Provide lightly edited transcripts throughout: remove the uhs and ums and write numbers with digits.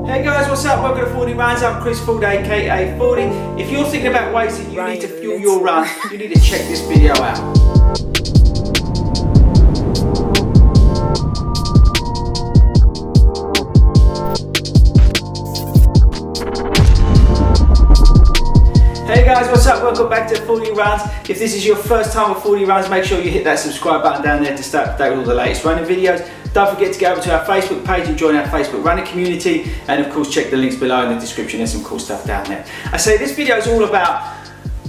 Hey guys, what's up? Welcome to FORDY Runs. I'm Chris Ford, aka FORDY. If you're thinking about ways that you need to fuel your run, you need to check this video out. Hey guys, what's up? Welcome back to FORDY Runs. If this is your first time with FORDY Runs, make sure you hit that subscribe button down there to stay up to date with all the latest running videos. Don't forget to go over to our Facebook page and join our Facebook running community, and of course check the links below in the description. There's some cool stuff down there. I say this video is all about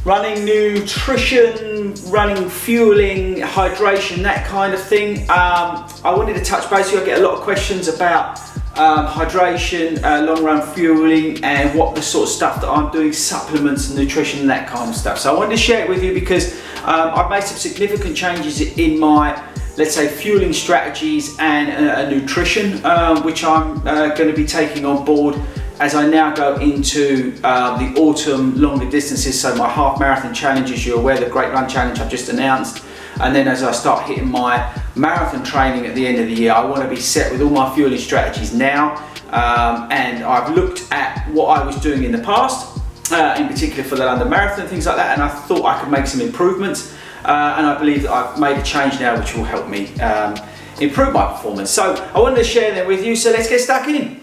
running nutrition, running fueling, hydration, that kind of thing. I wanted to touch base with you. I get a lot of questions about hydration, long run fueling, and what the sort of stuff that I'm doing, supplements and nutrition and that kind of stuff. So I wanted to share it with you because I've made some significant changes in my, let's say, fueling strategies and nutrition, which I'm going to be taking on board as I now go into the autumn longer distances. So my half marathon challenge, as you're aware, the Great Run Challenge I've just announced. And then as I start hitting my marathon training at the end of the year, I want to be set with all my fueling strategies now. And I've looked at what I was doing in the past, in particular for the London Marathon, things like that, and I thought I could make some improvements. And I believe that I've made a change now which will help me improve my performance. So I wanted to share them with you, so let's get stuck in.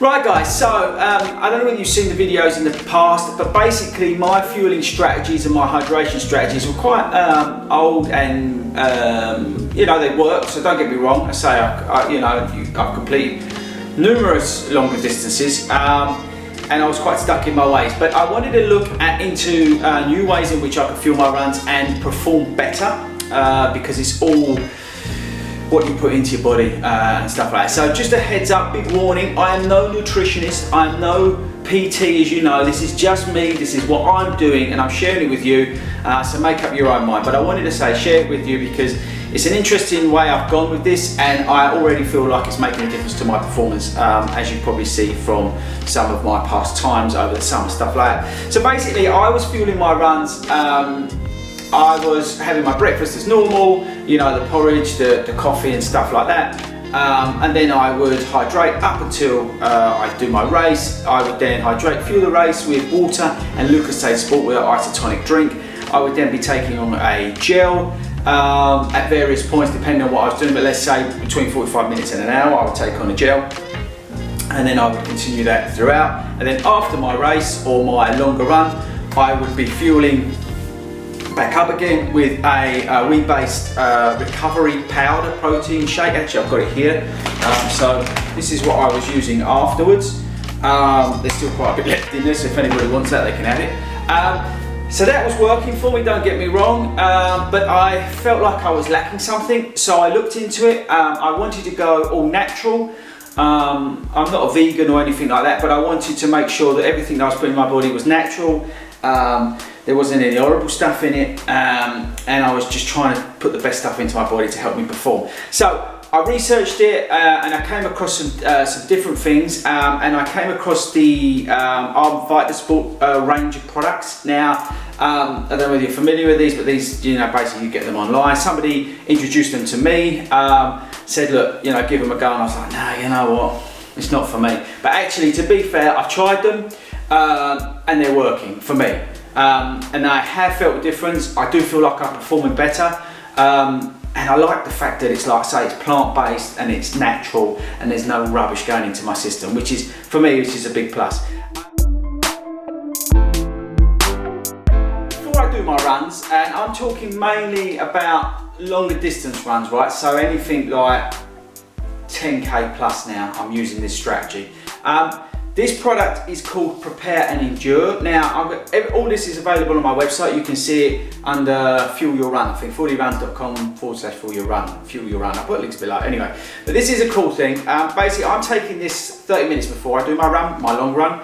Right guys, so I don't know whether you've seen the videos in the past, but basically my fueling strategies and my hydration strategies were quite old and you know, they work, so don't get me wrong. I say I've completed numerous longer distances and I was quite stuck in my ways, but I wanted to look into new ways in which I could fuel my runs and perform better, because it's all what you put into your body and stuff like that. So just a heads up, big warning, I am no nutritionist, I'm no PT, as you know. This is just me, this is what I'm doing, and I'm sharing it with you, so make up your own mind. But I wanted to say, share it with you because it's an interesting way I've gone with this, and I already feel like it's making a difference to my performance, as you probably see from some of my past times over the summer, stuff like that. So basically I was fueling my runs. I was having my breakfast as normal, you know, the porridge, the coffee and stuff like that. And then I would hydrate up until I do my race. I would then hydrate, fuel the race with water and Lucozade Sport with an isotonic drink. I would then be taking on a gel at various points depending on what I was doing, but let's say between 45 minutes and an hour I would take on a gel. And then I would continue that throughout. And then after my race or my longer run, I would be fueling back up again with a wheat-based recovery powder protein shake. Actually, I've got it here. So this is what I was using afterwards. There's still quite a bit left in this. If anybody wants that, they can have it. So that was working for me, don't get me wrong, but I felt like I was lacking something. So I looked into it. I wanted to go all natural. I'm not a vegan or anything like that, but I wanted to make sure that everything that I was putting in my body was natural. There wasn't any horrible stuff in it, and I was just trying to put the best stuff into my body to help me perform. So I researched it and I came across some different things, and I came across the VitaSport range of products. Now, I don't know whether you're familiar with these, but these, you know, basically you get them online. Somebody introduced them to me, said, look, you know, give them a go, and I was like, nah, you know what, it's not for me. But actually, to be fair, I've tried them and they're working for me. And I have felt a difference. I do feel like I'm performing better, and I like the fact that it's, like I say, it's plant-based and it's natural and there's no rubbish going into my system, which is, for me, which is a big plus. Before I do my runs, and I'm talking mainly about longer distance runs, right? So anything like 10K plus now, I'm using this strategy. This product is called Prepare and Endure. Now, all this is available on my website. You can see it under Fuel Your Run. I think fordyruns.com/Fuel Your Run. Fuel Your Run. I'll put links below. Anyway, but this is a cool thing. Basically, I'm taking this 30 minutes before I do my run, my long run.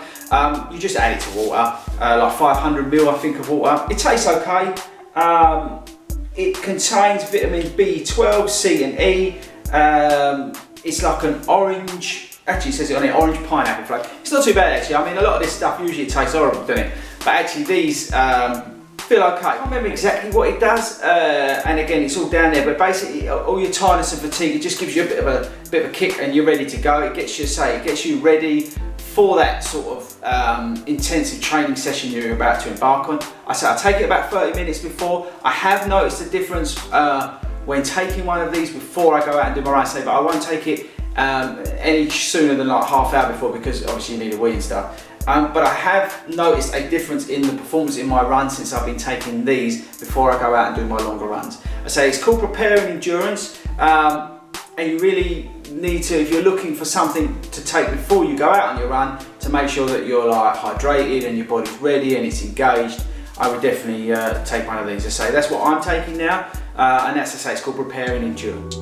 You just add it to water, like 500 ml, I think, of water. It tastes okay. It contains vitamin B12, C, and E. It's like an orange. Actually, it says it on it, orange pineapple flavour. It's not too bad actually. I mean, a lot of this stuff usually tastes horrible, doesn't it? But actually these feel okay. I can't remember exactly what it does, and again, it's all down there, but basically all your tiredness and fatigue, it just gives you a bit of a kick and you're ready to go. It gets you, it gets you ready for that sort of intensive training session you're about to embark on. I say I take it about 30 minutes before. I have noticed a difference when taking one of these before I go out and do my run, but I won't take it any sooner than like half hour before, because obviously you need a wee and stuff. But I have noticed a difference in the performance in my run since I've been taking these before I go out and do my longer runs. I say it's called preparing endurance, and you really need to, if you're looking for something to take before you go out on your run, to make sure that you're like hydrated and your body's ready and it's engaged, I would definitely take one of these. I say that's what I'm taking now, and that's, I say, it's called preparing endurance.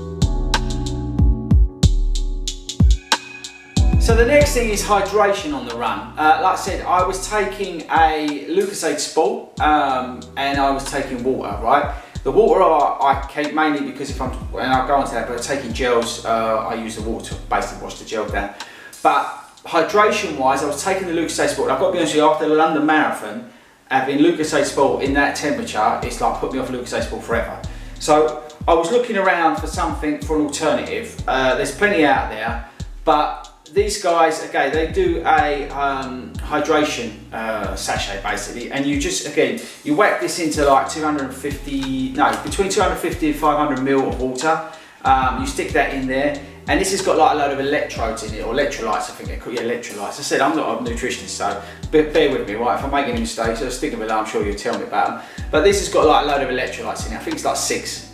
So the next thing is hydration on the run. Like I said, I was taking a Lucozade Sport and I was taking water, right? The water I keep mainly because if I'm, and I'll go on to that, but taking gels, I use the water to basically wash the gel down. But hydration wise, I was taking the Lucozade Sport. I've got to be honest with you, after the London Marathon, having Lucozade Sport in that temperature, it's like put me off Lucozade Sport forever. So I was looking around for something, for an alternative. There's plenty out there, but these guys, okay, they do a hydration sachet basically, and you just, again, you whack this into like between 250 and 500 ml of water. You stick that in there, and this has got like a load of electrodes in it, or electrolytes, I think they're called, yeah, electrolytes. I said I'm not a nutritionist, so bear with me, right? If I'm making any mistakes, so stick with it, I'm sure you'll tell me about them. But this has got like a load of electrolytes in it, I think it's like 6.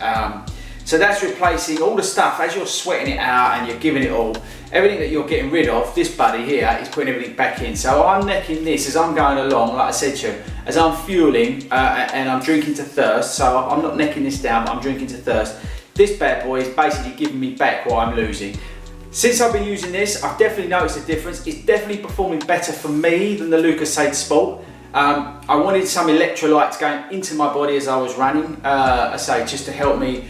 So that's replacing all the stuff, as you're sweating it out and you're giving it all, everything that you're getting rid of, this buddy here is putting everything back in. So I'm necking this as I'm going along, like I said to you, as I'm fueling and I'm drinking to thirst. So I'm not necking this down, but I'm drinking to thirst. This bad boy is basically giving me back what I'm losing. Since I've been using this, I've definitely noticed a difference. It's definitely performing better for me than the Lucozade Sport. I wanted some electrolytes going into my body as I was running, I say, just to help me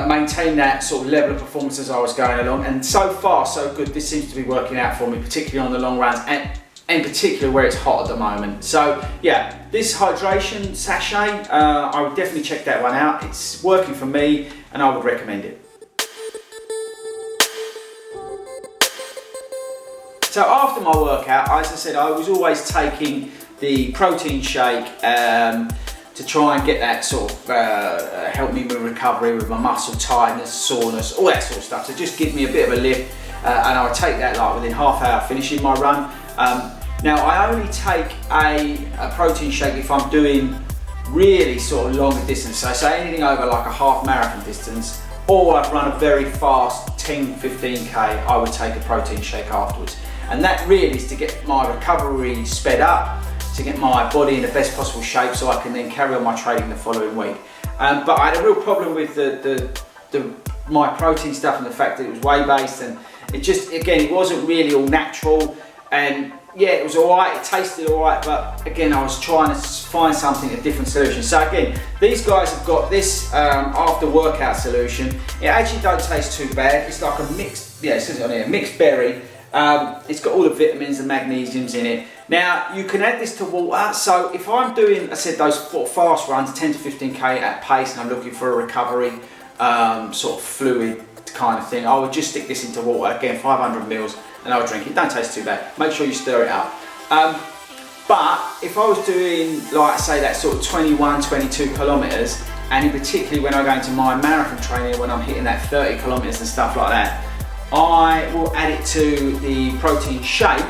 maintain that sort of level of performance as I was going along, and so far so good. This seems to be working out for me, particularly on the long runs, and in particular where it's hot at the moment. So yeah, this hydration sachet, I would definitely check that one out. It's working for me and I would recommend it. So after my workout, as I said, I was always taking the protein shake to try and get that sort of help me with recovery, with my muscle tiredness, soreness, all that sort of stuff. So just give me a bit of a lift, and I would take that like within half hour finishing my run. Now I only take a protein shake if I'm doing really sort of longer distance. So say anything over like a half marathon distance, or I've run a very fast 10-15k, I would take a protein shake afterwards. And that really is to get my recovery sped up, to get my body in the best possible shape so I can then carry on my training the following week. But I had a real problem with my protein stuff and the fact that it was whey based, and it just, again, it wasn't really all natural, and yeah, it was alright, it tasted alright, but again, I was trying to find something, a different solution. So again, these guys have got this after workout solution. It actually don't taste too bad. It's like a mixed, yeah, it says it on here, mixed berry. It's got all the vitamins and magnesiums in it. Now you can add this to water, so if I'm doing, I said, those fast runs, 10 to 15k at pace, and I'm looking for a recovery sort of fluid kind of thing, I would just stick this into water, again 500 mils, and I would drink it. Don't taste too bad. Make sure you stir it up. But if I was doing, like I say, that sort of 21, 22 kilometers, and in particularly when I go into my marathon training, when I'm hitting that 30 kilometers and stuff like that, I will add it to the protein shake,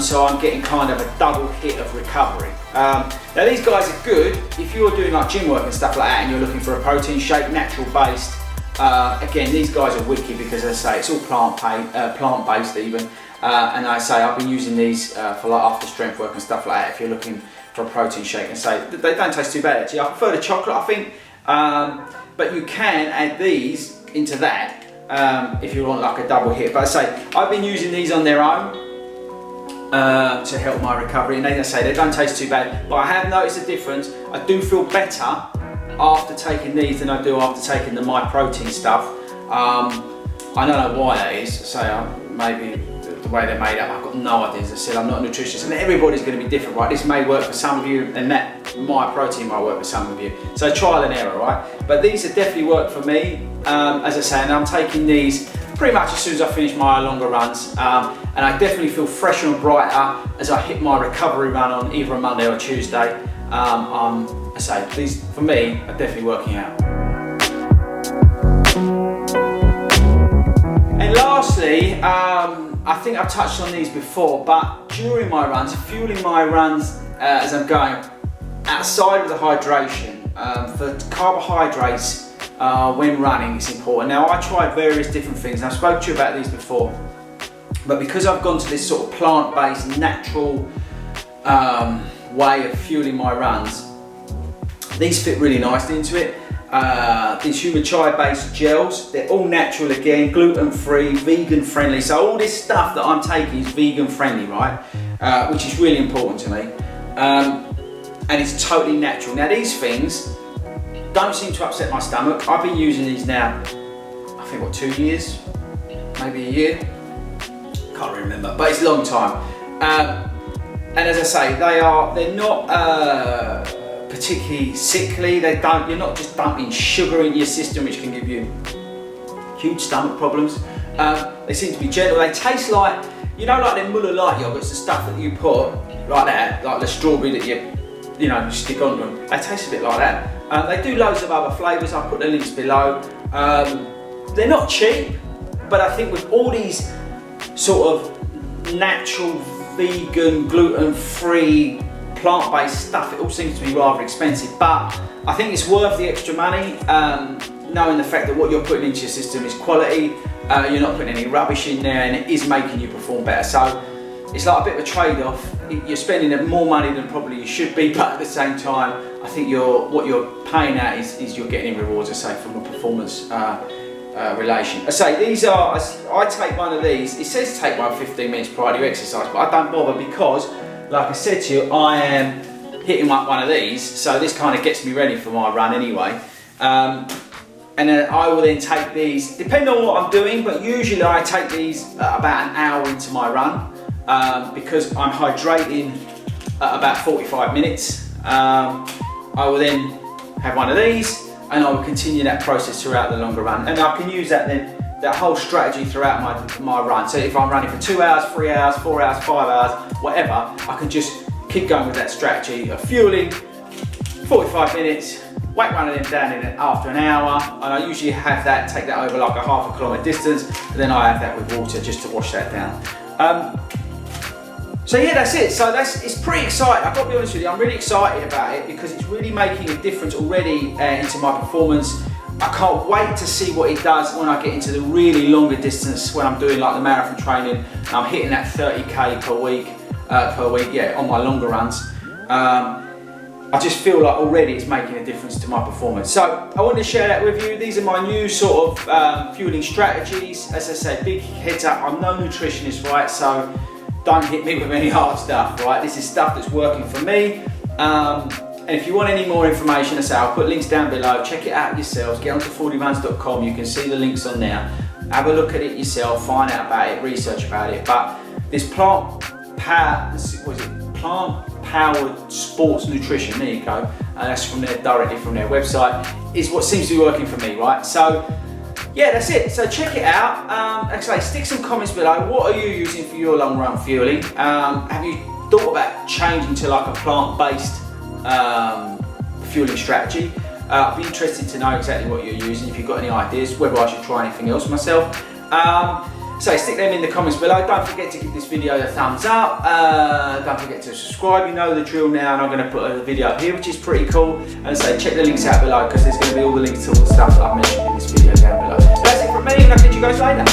so I'm getting kind of a double hit of recovery. Now these guys are good if you're doing like gym work and stuff like that and you're looking for a protein shake, natural based. Again, these guys are wicked because, as I say, it's all plant based even, and I say I've been using these for like after strength work and stuff like that. If you're looking for a protein shake, and say they don't taste too bad actually. I prefer the chocolate, I think, but you can add these into that if you want like a double hit. But I say I've been using these on their own to help my recovery, and as I say, they don't taste too bad, but I have noticed a difference. I do feel better after taking these than I do after taking the My Protein stuff. I don't know why that is. So maybe the way they're made up, I've got no idea. As I said, I'm not a nutritionist, and everybody's going to be different, right? This may work for some of you, and that My Protein might work for some of you. So trial and error, right? But these have definitely worked for me, as I say, and I'm taking these pretty much as soon as I finish my longer runs. and I definitely feel fresher and brighter as I hit my recovery run on either a Monday or Tuesday. I say these for me are definitely working out. And lastly, I think I've touched on these before, but during my runs, fueling my runs as I'm going outside of the hydration, for carbohydrates when running is important. Now I tried various different things, and I've spoken to you about these before, but because I've gone to this sort of plant-based, natural way of fueling my runs, these fit really nicely into it. These human chai-based gels, they're all natural again, gluten-free, vegan-friendly. So all this stuff that I'm taking is vegan-friendly, right? Which is really important to me. And it's totally natural. Now these things don't seem to upset my stomach. I've been using these now, I think what, 2 years? Maybe a year? Can't really remember, but it's a long time. And as I say, they're not particularly sickly. You're not just dumping sugar into your system, which can give you huge stomach problems. They seem to be gentle. They taste like, you know, like the Muller light yogurts, the stuff that you put like that, like the strawberry that you stick onto them. They taste a bit like that. They do loads of other flavours. I'll put the links below. They're not cheap, but I think with all these sort of natural, vegan, gluten-free, plant-based stuff, it all seems to be rather expensive, but I think it's worth the extra money, knowing the fact that what you're putting into your system is quality, you're not putting any rubbish in there, and it is making you perform better. So it's like a bit of a trade-off. You're spending more money than probably you should be, but at the same time, I think what you're paying at is you're getting rewards, I say, from a performance relation. I say these are, I take one of these, it says take one 15 minutes prior to your exercise, but I don't bother because, like I said to you, I am hitting up one of these, so this kind of gets me ready for my run anyway. And then I will then take these, depending on what I'm doing, but usually I take these about an hour into my run, because I'm hydrating at about 45 minutes. I will then have one of these, and I will continue that process throughout the longer run. And I can use that then, that whole strategy throughout my run. So if I'm running for 2 hours, 3 hours, 4 hours, 5 hours, whatever, I can just keep going with that strategy of fueling, 45 minutes, whack one of them down in after an hour, and I usually have that, take that over like a half a kilometre distance, and then I have that with water just to wash that down. So yeah, that's it. So it's pretty exciting. I've got to be honest with you, I'm really excited about it because it's really making a difference already into my performance. I can't wait to see what it does when I get into the really longer distance, when I'm doing like the marathon training, and I'm hitting that 30k per week, on my longer runs. I just feel like already it's making a difference to my performance. So I wanted to share that with you. These are my new sort of fueling strategies. As I say, big heads up, I'm no nutritionist, right? So don't hit me with any hard stuff, right? This is stuff that's working for me. And if you want any more information, as I say, I'll put links down below. Check it out yourselves. Get onto FORDYruns.com. You can see the links on there. Have a look at it yourself. Find out about it. Research about it. But this plant-powered sports nutrition, there you go. And that's from there, directly from their website, is what seems to be working for me, right? So yeah, that's it. So check it out. Like I say, stick some comments below. What are you using for your long run fueling? Have you thought about changing to like a plant-based fueling strategy? I'd be interested to know exactly what you're using, if you've got any ideas, whether I should try anything else myself. So stick them in the comments below. Don't forget to give this video a thumbs up. Don't forget to subscribe, you know the drill now, and I'm going to put a video up here which is pretty cool. And so check the links out below because there's going to be all the links to all the stuff that I've mentioned in this video down below. That's it from me, and I'll catch you guys later.